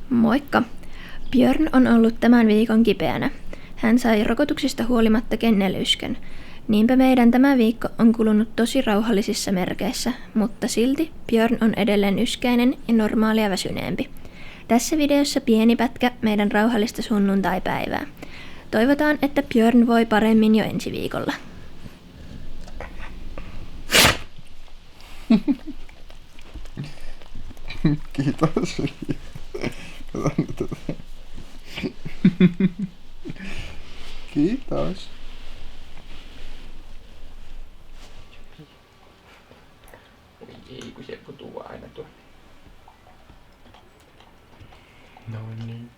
Moikka! Björn on ollut tämän viikon kipeänä. Hän sai rokotuksista huolimatta kennelysken. Niinpä meidän tämä viikko on kulunut tosi rauhallisissa merkeissä, mutta silti Björn on edelleen yskäinen ja normaalia väsyneempi. Tässä videossa pieni pätkä meidän rauhallista sunnuntaipäivää. Toivotaan, että Björn voi paremmin jo ensi viikolla. Kiitos. Kiitos. Ei, kun se putuu aina tuo. No niin.